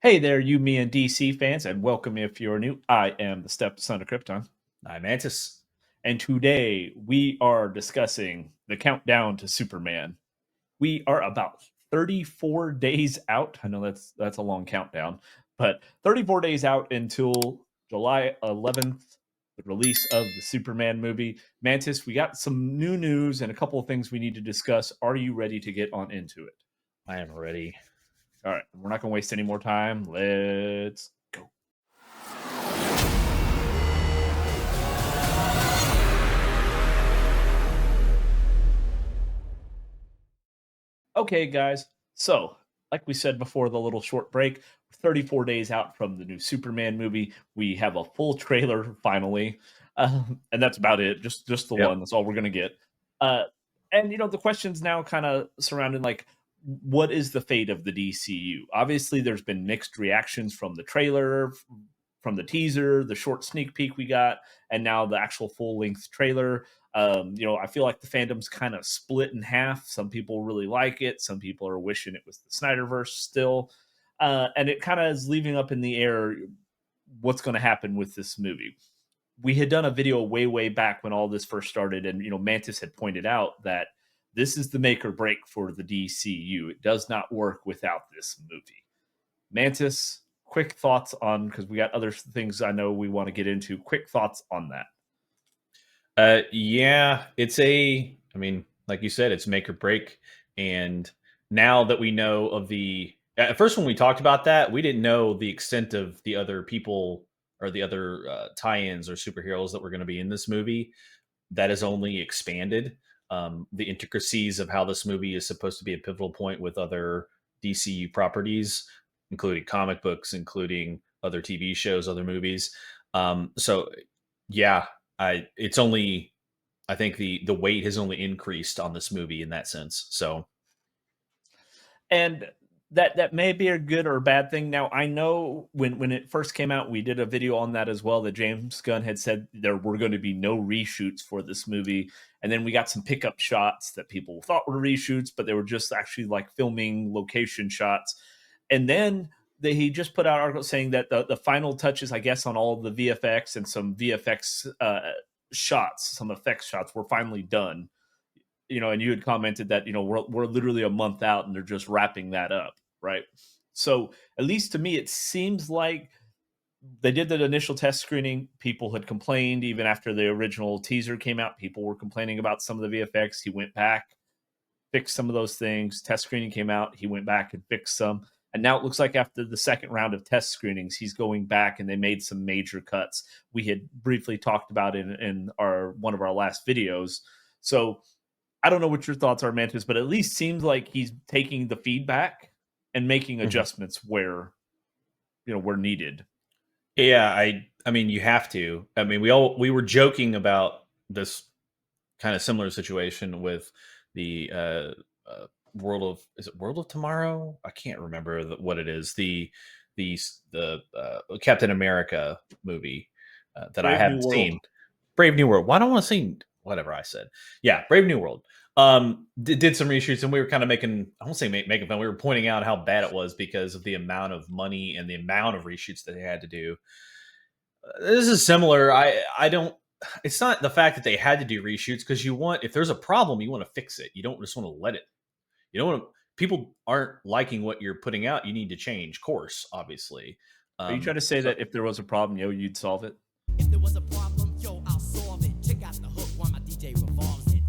Hey there, you, me, and DC fans, and welcome if you're new. I am the stepson of Krypton, I'm Mantis. and today we are discussing the countdown to Superman. We are about 34 days out. I know that's a long countdown, but 34 days out until July 11th, the release of the Superman movie. Mantis, we got some new news and a couple of things we need to discuss. Are you ready to get on into it? I am ready. All right, we're not going to waste any more time. Let's go. Okay, guys. So, like we said before the little short break, 34 days out from the new Superman movie. We have a full trailer finally, and that's about it. Just the Yep. one. That's all we're gonna get. Uh, and the questions now kind of surrounding like, what is the fate of the DCU? Obviously, there's been mixed reactions from the trailer, from the teaser, the short sneak peek we got, and now the actual full length trailer. I feel like the fandom's kind of split in half. Some people really like it. Some people are wishing it was the Snyderverse still. And it kind of is leaving up in the air what's going to happen with this movie. We had done a video way back when all this first started, and Mantis had pointed out that this is the make or break for the DCU. It does not work without this movie. Mantis, quick thoughts on, because we got other things I know we want to get into. Quick thoughts on that. Yeah, I mean, like you said, it's make or break. And now that we know of at first when we talked about that, we didn't know the extent of the other people or the other tie-ins or superheroes that were going to be in this movie. That has only expanded. The intricacies of how this movie is supposed to be a pivotal point with other DCU properties, including comic books, including other TV shows, other movies. So yeah, it's only I think the weight has only increased on this movie in that sense. So And that may be a good or a bad thing. Now, I know when it first came out, we did a video on that as well. That James Gunn had said there were going to be no reshoots for this movie, and then we got some pickup shots that people thought were reshoots, but they were just actually like filming location shots. And then he just put out an article saying that the final touches, I guess, on all of the VFX and some VFX shots, some effects shots, were finally done. And you had commented that we're literally a month out and they're just wrapping that up, right? So at least to me, it seems like they did that initial test screening. People had complained even after the original teaser came out. People were complaining about some of the VFX. He went back, fixed some of those things. Test screening came out. He went back and fixed some. And now it looks like after the second round of test screenings, he's going back and they made some major cuts. We had briefly talked about it in our one of our last videos. So I don't know what your thoughts are, Mantis, but at least seems like he's taking the feedback and making mhm. adjustments where needed. Yeah, I mean you have to. I mean we were joking about this kind of similar situation with the World of is it World of Tomorrow? I can't remember what it is. The Captain America movie that I Brave New haven't World. seen. Brave New World. Why don't I want to see whatever I said? Yeah, Brave New World. Did some reshoots and we were kind of making I won't say making fun. We were pointing out how bad it was because of the amount of money and the amount of reshoots that they had to do. This is similar. I don't. It's not the fact that they had to do reshoots because if there's a problem, you want to fix it. You don't just want to let it. You don't want to. People aren't liking what you're putting out. You need to change course, obviously. Are you trying to say So that if there was a problem, you'd solve it? If there was a problem, yo, I'll solve it. Check out the hook while my DJ revolves it.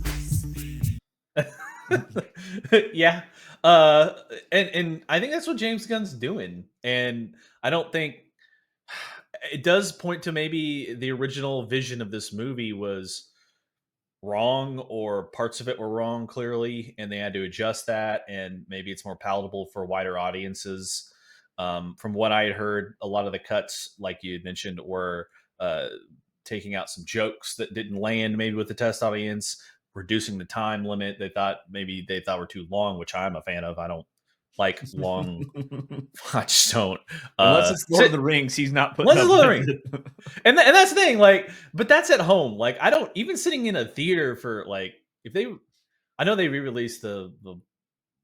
Ice, yeah, and I think that's what James Gunn's doing, and I don't think it does point to maybe the original vision of this movie was wrong or parts of it were wrong clearly and they had to adjust that and maybe it's more palatable for wider audiences. From what I had heard, a lot of the cuts like you had mentioned were taking out some jokes that didn't land maybe with the test audience, reducing the time limit they thought were too long, which I'm a fan of. I don't like long. I just don't Unless it's Lord of sit the Rings, he's not putting unless up it's Lord of the with Rings. it. And that's the thing, like, but that's at home. Like, I don't even sitting in a theater for like if they, I know they re-released the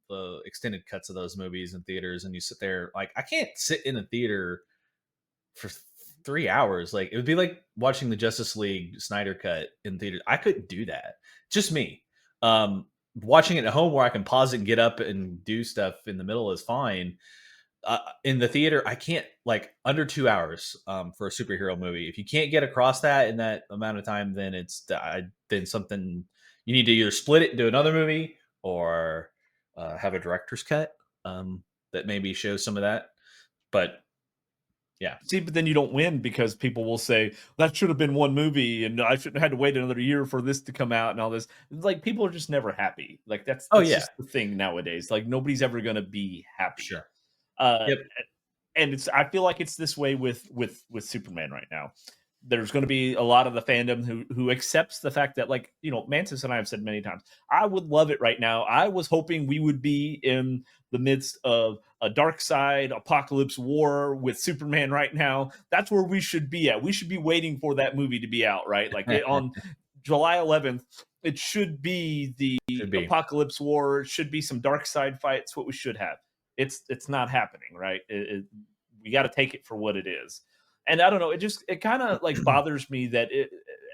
the extended cuts of those movies in theaters, and you sit there like I can't sit in a theater for 3 hours. Like it would be like watching the Justice League Snyder cut in theater. I couldn't do that. Just me. Watching it at home where I can pause it and get up and do stuff in the middle is fine. In the theater, I can't like under 2 hours for a superhero movie. If you can't get across that in that amount of time, then then something you need to either split it into another movie or have a director's cut that maybe shows some of that. But yeah, See, but then you don't win because people will say that should have been one movie, and I shouldn't have had to wait another year for this to come out, and all this. Like people are just never happy. Like oh that's yeah, just the thing nowadays. Like nobody's ever gonna be happy. sure, Uh, yep, and it's I feel like it's this way with Superman right now. There's going to be a lot of the fandom who accepts the fact that, like, Mantis and I have said many times, I would love it right now. I was hoping we would be in the midst of a dark side apocalypse war with Superman right now. That's where we should be at. We should be waiting for that movie to be out, right? Like on July 11th, it should be the should be. apocalypse war. It should be some dark side fights. What we should have. It's not happening, right? We got to take it for what it is. And I don't know, it kind of like bothers me that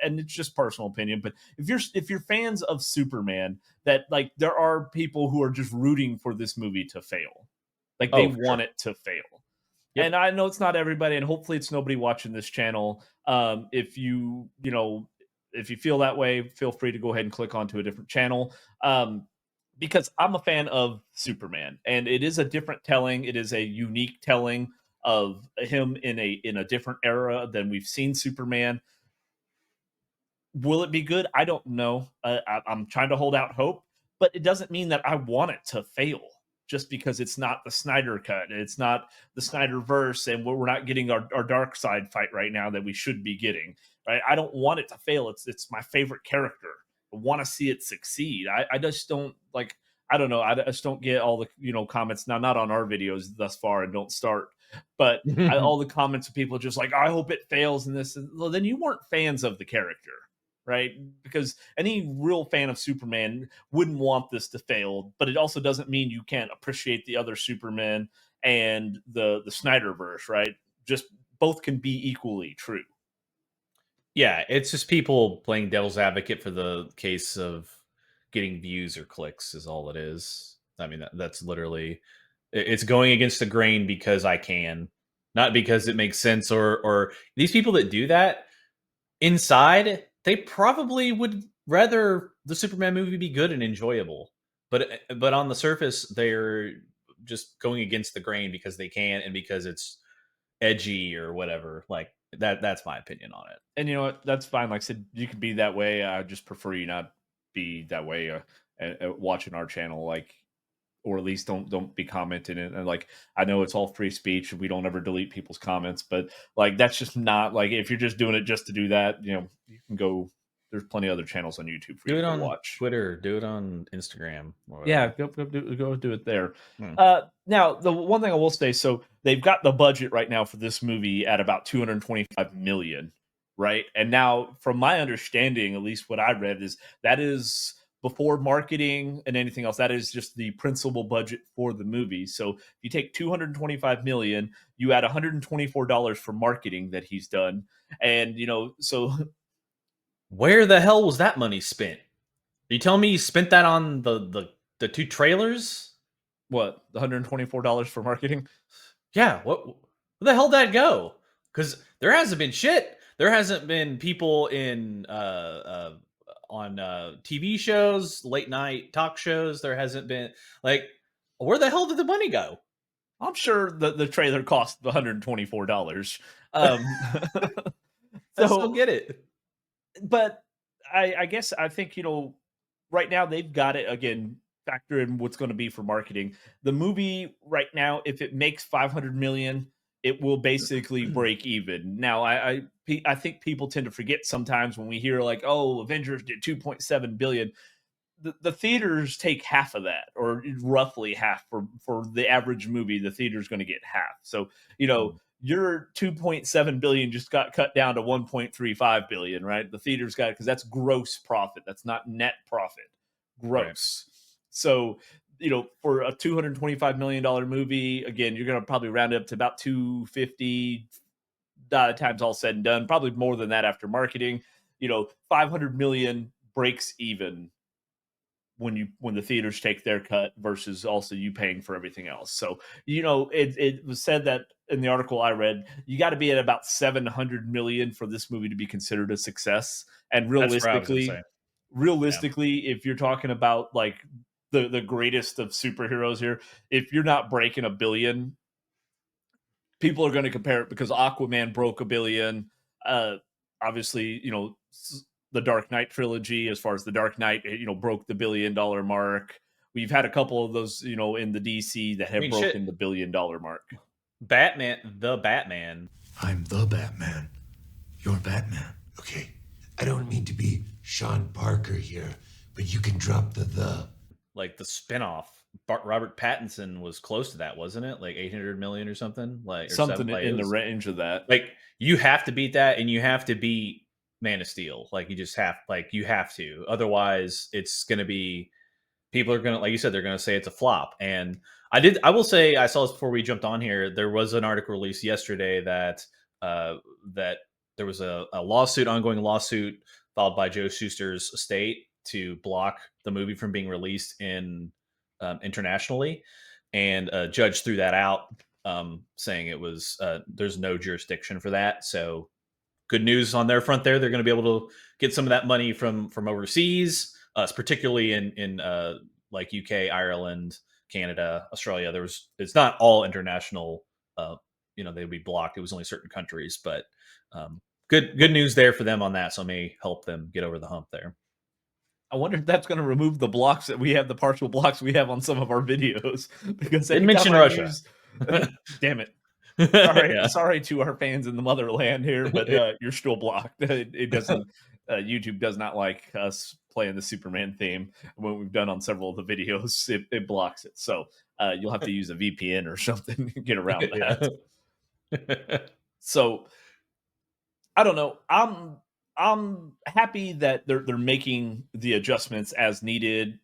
and it's just personal opinion, but if you're fans of Superman, that like there are people who are just rooting for this movie to fail. Like they Oh, for want sure. it to fail. Yep. And I know it's not everybody, and hopefully it's nobody watching this channel. If if you feel that way, feel free to go ahead and click onto a different channel. Because I'm a fan of Superman, and it is a different telling. It is a unique telling of him in a different era than we've seen Superman. Will it be good? I don't know. I'm trying to hold out hope, but it doesn't mean that I want it to fail just because it's not the Snyder cut. It's not the Snyder verse, and we're not getting our dark side fight right now that we should be getting. Right? I don't want it to fail. It's my favorite character. I want to see it succeed. I just don't like. I don't know. I just don't get all the comments now. Not on our videos thus far, and don't start. But all the comments of people just like, I hope it fails in this. Well, then you weren't fans of the character, right? Because any real fan of Superman wouldn't want this to fail. But it also doesn't mean you can't appreciate the other Superman and the Snyderverse, right? Just both can be equally true. Yeah, it's just people playing devil's advocate for the case of getting views or clicks is all it is. I mean, that's literally it's going against the grain because I can, not because it makes sense. Or these people that do that inside, they probably would rather the Superman movie be good and enjoyable. But on the surface, they're just going against the grain because they can and because it's edgy or whatever. Like that's my opinion on it. And you know what? That's fine. Like I said, you could be that way. I just prefer you not be that way watching our channel. Like, or at least don't be commenting it. And like, I know it's all free speech. We don't ever delete people's comments, but like that's just not like if you're just doing it just to do that, you can go. There's plenty of other channels on YouTube for Do you it to on watch. Twitter. Do it on Instagram. Or Yeah, whatever. go do it there. Hmm. Now, the one thing I will say, so they've got the budget right now for this movie at about 225 million, right? And now, from my understanding, at least what I read is that is before marketing and anything else. That is just the principal budget for the movie. So if you take 225 million, you add $124 for marketing that he's done, and so Where the hell was that money spent? Are you telling me you spent that on the two trailers? what, the $124 for marketing? Yeah. Where the hell did that go? Because there hasn't been shit. There hasn't been people in on TV shows, late night talk shows. There hasn't been like where the hell did the money go? I'm sure the trailer cost $124. I still So, get it. but I guess I think right now they've got it again. Factor in what's going to be for marketing. The movie right now, if it makes 500 million, it will basically break even. Now, I think people tend to forget sometimes when we hear like, oh, Avengers did 2.7 billion. The theaters take half of that, or roughly half for the average movie. The theater's going to get half. So your 2.7 billion just got cut down to 1.35 billion, right? The theater's got it because that's gross profit. That's not net profit. Right. Gross. So for a $225 million movie, again, you're going to probably round it up to about 250 times all said and done, probably more than that after marketing. 500 million breaks even when the theaters take their cut versus also you paying for everything else. So, it was said that in the article I read, you got to be at about 700 million for this movie to be considered a success. And That's where I was gonna say. realistically, if you're talking about like the greatest of superheroes here, if you're not breaking a billion, people are going to compare it because Aquaman broke a billion. Obviously, the Dark Knight trilogy, as far as the Dark Knight, broke the $1 billion mark. We've had a couple of those, in the DC that have broken the $1 billion mark. The Batman. I'm the Batman. You're Batman. Okay, I don't mean to be Sean Parker here, but you can drop the. Like the spinoff, Robert Pattinson was close to that, wasn't it? Like 800 million or something, like or something in the range of that. Like you have to beat that, and you have to beat Man of Steel. Like you have to. Otherwise, it's going to be people are going to, like you said, they're going to say it's a flop. And I will say, I saw this before we jumped on here. There was an article released yesterday that that there was a ongoing lawsuit filed by Joe Shuster's estate to block the movie from being released in internationally, and a judge threw that out, saying it was there's no jurisdiction for that. So good news on their front there. They're going to be able to get some of that money from overseas, particularly in like UK, Ireland, Canada, Australia. It's not all international. They would be blocked. It was only certain countries, but good news there for them on that. So it may help them get over the hump there. I wonder if that's going to remove the blocks that we have, the partial blocks we have on some of our videos. Because they mentioned Russia. Damn it. Sorry to our fans in the motherland here, but you're still blocked. It doesn't. YouTube does not like us playing the Superman theme. When we've done on several of the videos, it blocks it. So you'll have to use a VPN or something to get around that. So I don't know. I'm happy that they're making the adjustments as needed.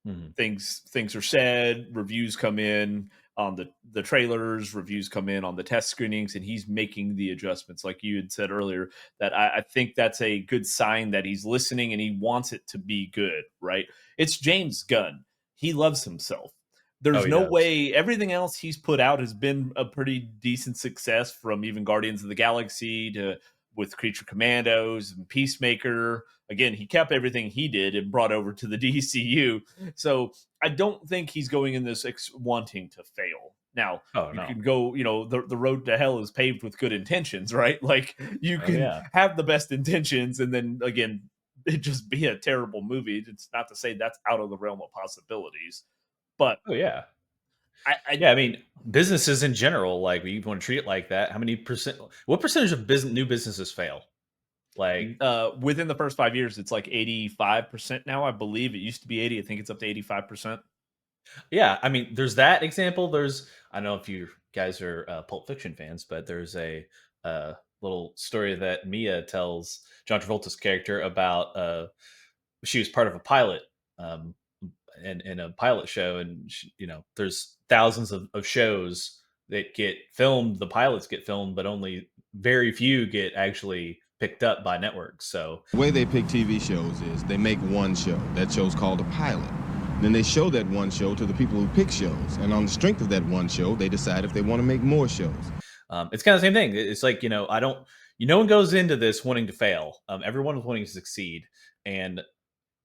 Mm-hmm. Things are said, reviews come in on the trailers, reviews come in on the test screenings, and he's making the adjustments. Like you had said earlier, that I think that's a good sign that he's listening and he wants it to be good, right? It's James Gunn. He loves himself. There's no way everything else he's put out has been a pretty decent success, from even Guardians of the Galaxy to with Creature Commandos and Peacemaker. Again, he kept everything he did and brought over to the DCU. So I don't think he's going in this wanting to fail. Now, you can go, the road to hell is paved with good intentions, right? Like you can have the best intentions and then, again, it just be a terrible movie. It's not to say that's out of the realm of possibilities. But I mean, businesses in general, like we want to treat it like that. What percentage of new businesses fail? Like within the first 5 years, it's like 85% now. I believe it used to be 80. I think it's up to 85%. Yeah, I mean, there's that example. I don't know if you guys are Pulp Fiction fans, but there's a little story that Mia tells John Travolta's character about. She was part of a pilot. In a pilot show, and there's thousands of shows that get filmed. The pilots get filmed, but only very few get actually picked up by networks. So the way they pick TV shows is they make one show. That show's called a pilot. Then they show that one show to the people who pick shows, and on the strength of that one show, they decide if they want to make more shows. It's kind of the same thing. It's like no one goes into this wanting to fail. Everyone is wanting to succeed, and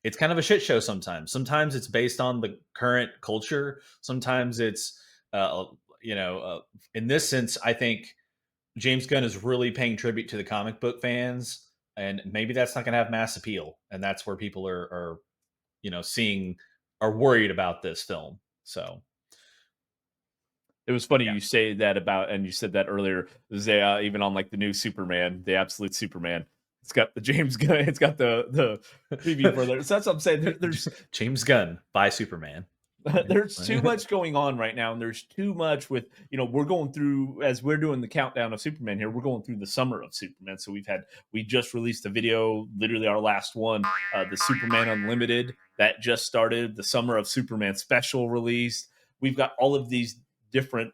it's kind of a shit show sometimes. Sometimes it's based on the current culture. Sometimes it's, in this sense, I think James Gunn is really paying tribute to the comic book fans, and maybe that's not going to have mass appeal. And that's where people are worried about this film. So it was funny you say that about, and you said that earlier, even on like the new Superman, the Absolute Superman. It's got the James Gunn. It's got the preview for there. So that's what I'm saying. There's James Gunn by Superman. There's too much going on right now, and there's too much with, we're going through, as we're doing the countdown of Superman here, we're going through the summer of Superman. So we just released a video, literally our last one, the Superman Unlimited that just started, the Summer of Superman special released. We've got all of these different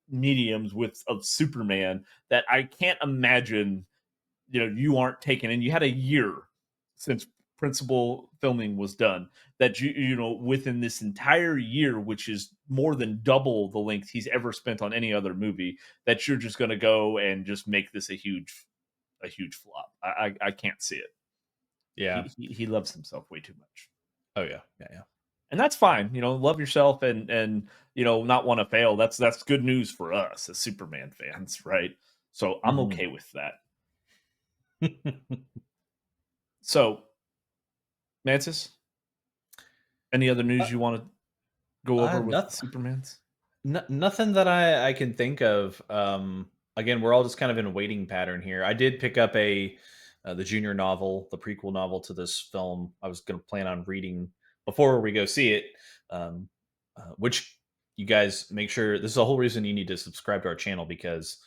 mediums of Superman that I can't imagine, you aren't taking, and you had a year since principal filming was done, that within this entire year, which is more than double the length he's ever spent on any other movie, that you're just going to go and just make this a huge flop. I can't see it. Yeah. He loves himself way too much. Oh yeah. Yeah. And that's fine. Love yourself and not want to fail. That's good news for us as Superman fans, right? So I'm okay with that. So, Mantis, any other news you want to go over with Supermans? Nothing that I can think of. Again, we're all just kind of in a waiting pattern here. I did pick up the junior novel, the prequel novel to this film. I was going to plan on reading before we go see it, which you guys make sure. This is the whole reason you need to subscribe to our channel, because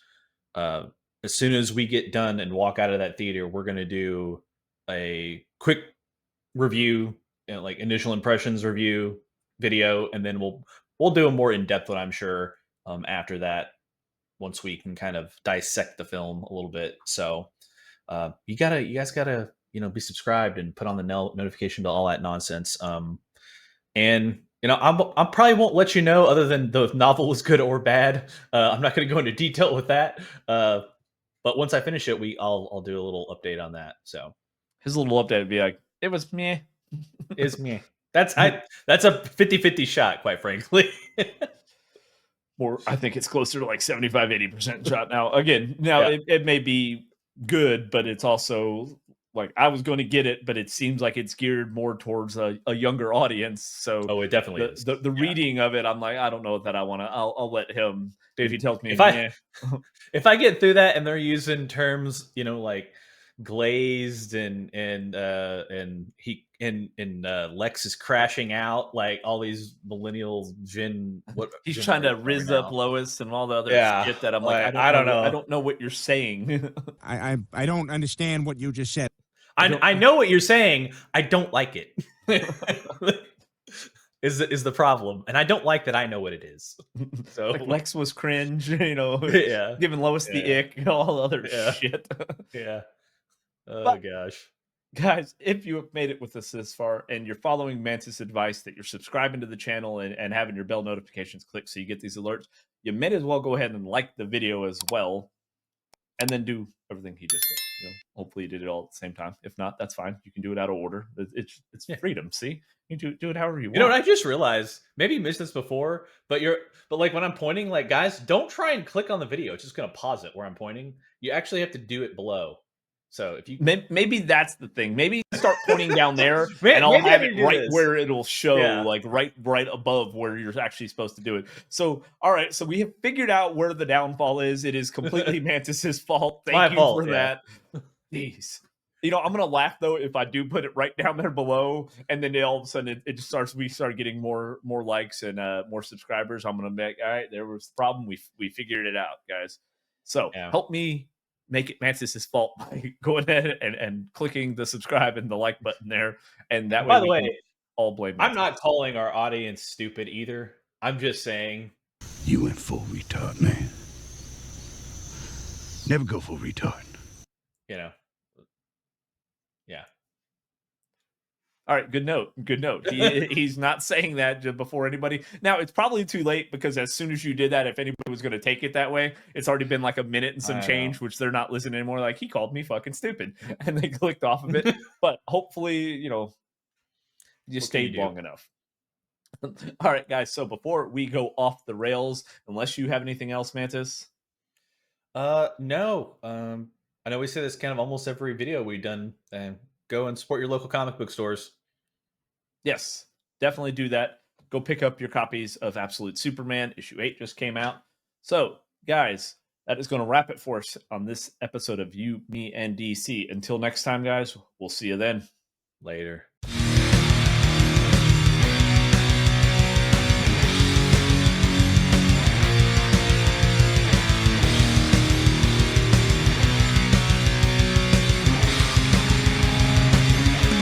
as soon as we get done and walk out of that theater, we're going to do a quick review, like initial impressions review video, and then we'll do a more in-depth one, I'm sure, after that, once we can kind of dissect the film a little bit. So you guys gotta be subscribed and put on the notification bell, all that nonsense. And I probably won't let you know other than the novel was good or bad. I'm not going to go into detail with that. But once I finish it, I'll do a little update on that. So his little update would be like, it was meh. Is meh. That's a 50-50 shot, quite frankly. Or I think it's closer to like 75-80% shot now. Again, it may be good, but it's also like, I was going to get it, but it seems like it's geared more towards a younger audience. So it definitely is. The reading of it, I'm like, I don't know that I want to. I'll let him. Dude, if he tells me, if I get through that and they're using terms, like glazed and Lex is crashing out, like all these millennials, he's trying to rizz up Lois and all the other shit that I'm like, I don't know. I don't know what you're saying. I don't understand what you just said. I know what you're saying. I don't like it. is the problem, and I don't like that. I know what it is. So like Lex was cringe, giving Lois the ick and all other shit. Yeah. Oh gosh. Guys, if you have made it with us this far and you're following Mantis' advice that you're subscribing to the channel and having your bell notifications clicked so you get these alerts, you may as well go ahead and like the video as well, and then do everything he just said. Hopefully you did it all at the same time. If not, that's fine. You can do it out of order. It's freedom. See, you do it however you want. You know what I just realized? Maybe you missed this before, but like when I'm pointing, like, guys, don't try and click on the video. It's just gonna pause it where I'm pointing. You actually have to do it below. So if you maybe that's the thing. Maybe start pointing down there, and I'll have it right where it'll show, like right above where you're actually supposed to do it. So all right, so we have figured out where the downfall is. It is completely Mantis's fault. Thank you for that. Jeez. I'm gonna laugh though if I do put it right down there below, and then all of a sudden it just starts. We start getting more likes and more subscribers. I'm gonna make all right. There was the problem. We figured it out, guys. So help me make it Mantis' fault by going ahead and clicking the subscribe and the like button there. And that way, by the way, all blame Mantis. I'm not calling our audience stupid either. I'm just saying you went full retard, man. Never go full retard. Yeah. All right, good note. He's not saying that before anybody. Now, it's probably too late, because as soon as you did that, if anybody was going to take it that way, it's already been like a minute and some change, which they're not listening anymore. Like, he called me fucking stupid, and they clicked off of it. But hopefully, you stayed long enough. All right, guys. So before we go off the rails, unless you have anything else, Mantis? No. I know we say this kind of almost every video we've done. Go and support your local comic book stores. Yes, definitely do that. Go pick up your copies of Absolute Superman. Issue 8 just came out. So, guys, that is going to wrap it for us on this episode of You, Me, and DC. Until next time, guys, we'll see you then. Later.